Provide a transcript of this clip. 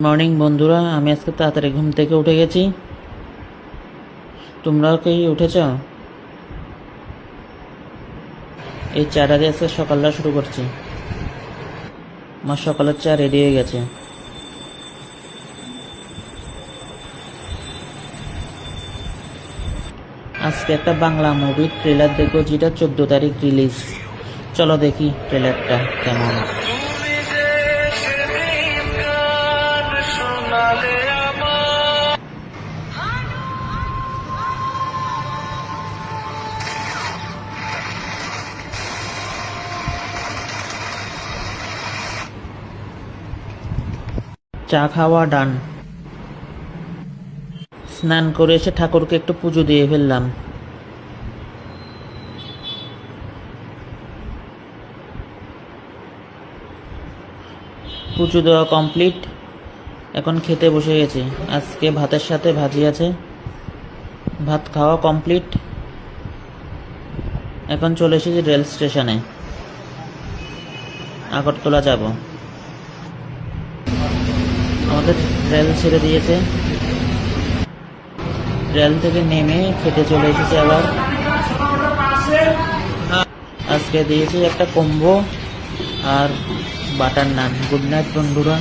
Morning বন্ধুরা, আমি আজকে তাড়াতাড়ি ঘুম থেকে উঠে গেছি। তোমরাও কি উঠেছ? এই চাটা দিয়ে আজকে সকালটা শুরু করছি। আমার সকালের চা রেডি হয়ে গেছে। আজকে একটা বাংলা মুভির ট্রেলার দেখবো, যেটা 14 তারিখ রিলিজ। চলো দেখি ট্রেলারটা কেমন। চা খাওয়া ডান। স্নান করে এসে ঠাকুরকে একটু পুজো দিয়ে ফেললাম। পুজো দেওয়া কমপ্লিট, এখন খেতে বসে গেছি। আজকে ভাতের সাথে ভাজি আছে। ভাত খাওয়া কমপ্লিট, এখন চলে এসেছি রেল স্টেশনে। আগরতলা যাব। আমাদের রেল ছেড়ে দিয়েছে। রেল থেকে নেমে খেতে চলে এসেছি আবার। আজকে দিয়েছি একটা কম্বো আর বাটার নান। গুড নাইট বন্ধুরা।